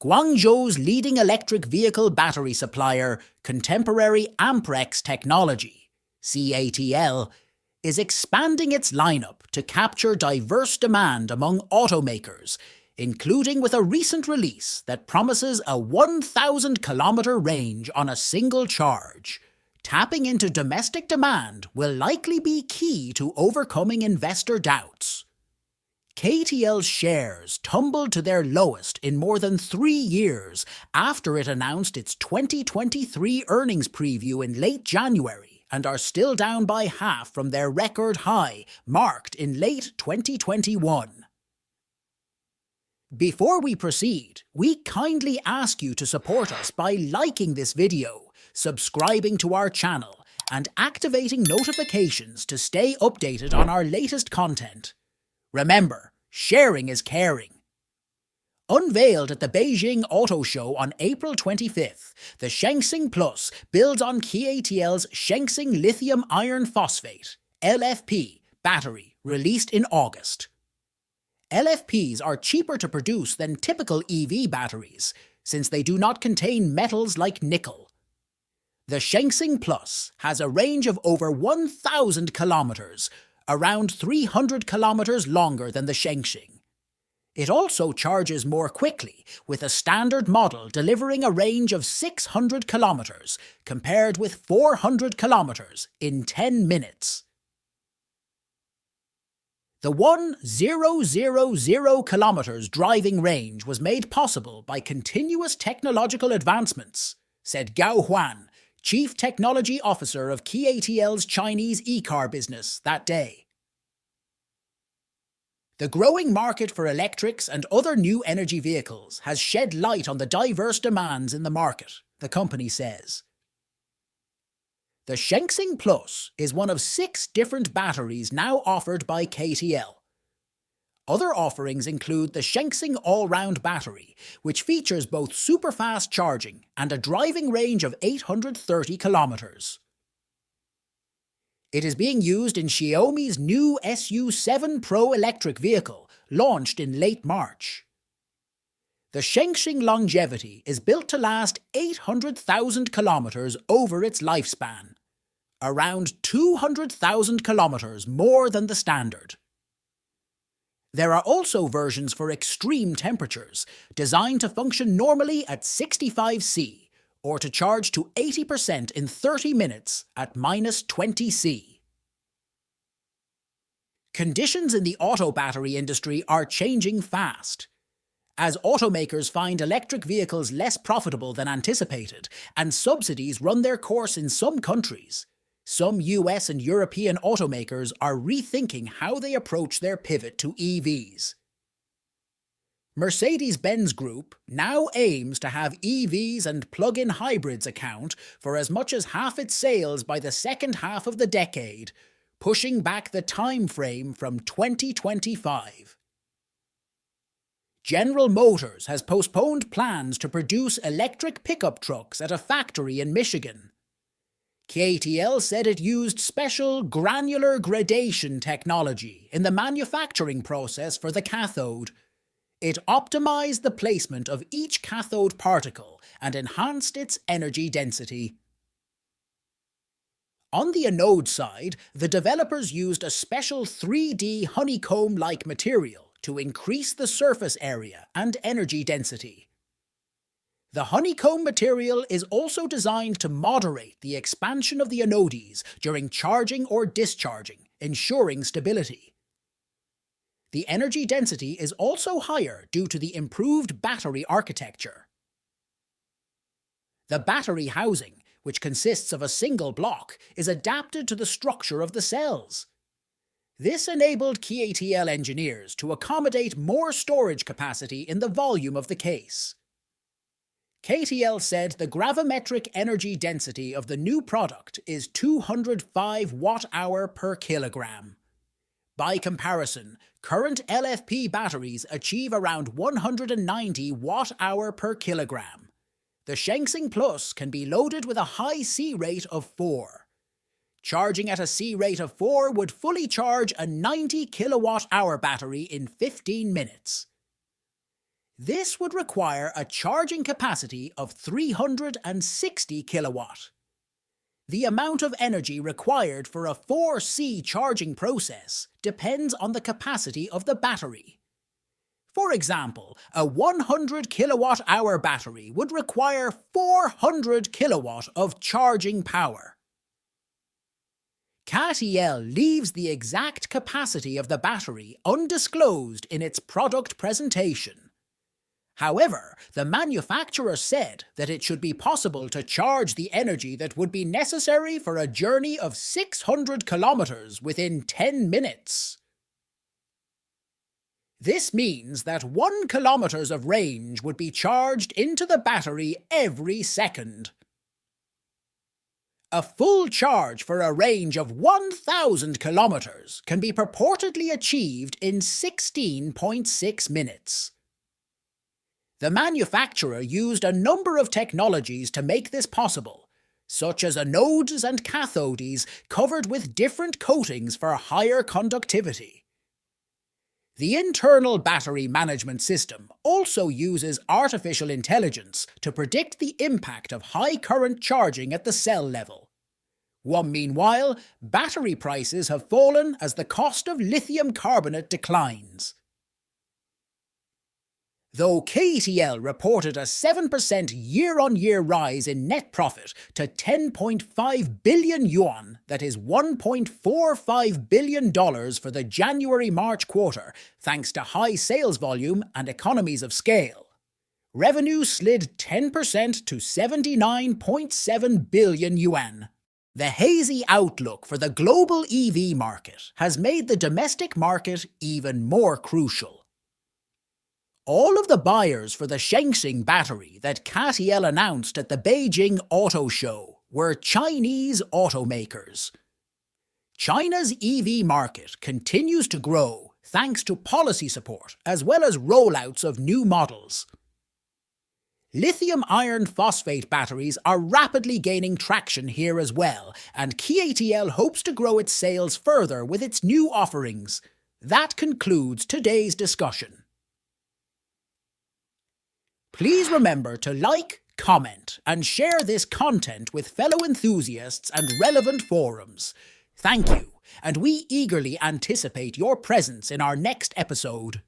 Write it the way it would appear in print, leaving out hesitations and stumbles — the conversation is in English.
Guangzhou's leading electric vehicle battery supplier, Contemporary Amperex Technology, CATL, is expanding its lineup to capture diverse demand among automakers, including with a recent release that promises a 1,000-kilometer range on a single charge. Tapping into domestic demand will likely be key to overcoming investor doubts. CATL's shares tumbled to their lowest in more than 3 years after it announced its 2023 earnings preview in late January and are still down by half from their record high, marked in late 2021. Before we proceed, we kindly ask you to support us by liking this video, subscribing to our channel, and activating notifications to stay updated on our latest content. Remember, sharing is caring. Unveiled at the Beijing Auto Show on April 25th, the Shenxing Plus builds on CATL's Shenxing lithium iron phosphate (LFP) battery released in August. LFPs are cheaper to produce than typical EV batteries, since they do not contain metals like nickel. The Shenxing Plus has a range of over 1,000 kilometers, around 300 kilometers longer than the Shenxing. It also charges more quickly, with a standard model delivering a range of 600 kilometers, compared with 400 kilometers in 10 minutes. The 1,000 kilometers driving range was made possible by continuous technological advancements, said Gao Huan, Chief Technology Officer of CATL's Chinese e-car business, that day. The growing market for electrics and other new energy vehicles has shed light on the diverse demands in the market, the company says. The Shenxing Plus is one of 6 different batteries now offered by CATL. Other offerings include the Shenxing all-round battery, which features both super-fast charging and a driving range of 830 kilometers. It is being used in XIAOMI's new SU7 Pro electric vehicle, launched in late March. The Shenxing longevity is built to last 800,000 kilometers over its lifespan, around 200,000 kilometers more than the standard. There are also versions for extreme temperatures, designed to function normally at 65 C, or to charge to 80% in 30 minutes at -20 C. Conditions in the auto battery industry are changing fast. As automakers find electric vehicles less profitable than anticipated, and subsidies run their course in some countries, some US and European automakers are rethinking how they approach their pivot to EVs. Mercedes-Benz Group now aims to have EVs and plug-in hybrids account for as much as half its sales by the second half of the decade, pushing back the time frame from 2025. General Motors has postponed plans to produce electric pickup trucks at a factory in Michigan. CATL said it used special granular gradation technology in the manufacturing process for the cathode. It optimized the placement of each cathode particle and enhanced its energy density. On the anode side, the developers used a special 3D honeycomb-like material to increase the surface area and energy density. The honeycomb material is also designed to moderate the expansion of the anodes during charging or discharging, ensuring stability. The energy density is also higher due to the improved battery architecture. The battery housing, which consists of a single block, is adapted to the structure of the cells. This enabled CATL engineers to accommodate more storage capacity in the volume of the case. CATL said the gravimetric energy density of the new product is 205 watt-hour per kilogram. By comparison, current LFP batteries achieve around 190 watt-hour per kilogram. The Shenxing Plus can be loaded with a high C rate of 4. Charging at a C rate of 4 would fully charge a 90 kilowatt-hour battery in 15 minutes. This would require a charging capacity of 360 kilowatt. The amount of energy required for a 4C charging process depends on the capacity of the battery. For example, a 100 kilowatt-hour battery would require 400 kilowatt of charging power. CATL leaves the exact capacity of the battery undisclosed in its product presentation. However, the manufacturer said that it should be possible to charge the energy that would be necessary for a journey of 600 kilometers within 10 minutes. This means that 1 kilometers of range would be charged into the battery every second. A full charge for a range of 1,000 kilometers can be purportedly achieved in 16.6 minutes. The manufacturer used a number of technologies to make this possible, such as anodes and cathodes covered with different coatings for higher conductivity. The internal battery management system also uses artificial intelligence to predict the impact of high current charging at the cell level. Meanwhile, battery prices have fallen as the cost of lithium carbonate declines. Though CATL reported a 7% year-on-year rise in net profit to 10.5 billion yuan, that is $1.45 billion for the January-March quarter, thanks to high sales volume and economies of scale, revenue slid 10% to 79.7 billion yuan. The hazy outlook for the global EV market has made the domestic market even more crucial. All of the buyers for the Shenxing battery that CATL announced at the Beijing Auto Show were Chinese automakers. China's EV market continues to grow thanks to policy support as well as rollouts of new models. Lithium iron phosphate batteries are rapidly gaining traction here as well, and CATL hopes to grow its sales further with its new offerings. That concludes today's discussion. Please remember to like, comment, and share this content with fellow enthusiasts and relevant forums. Thank you, and we eagerly anticipate your presence in our next episode.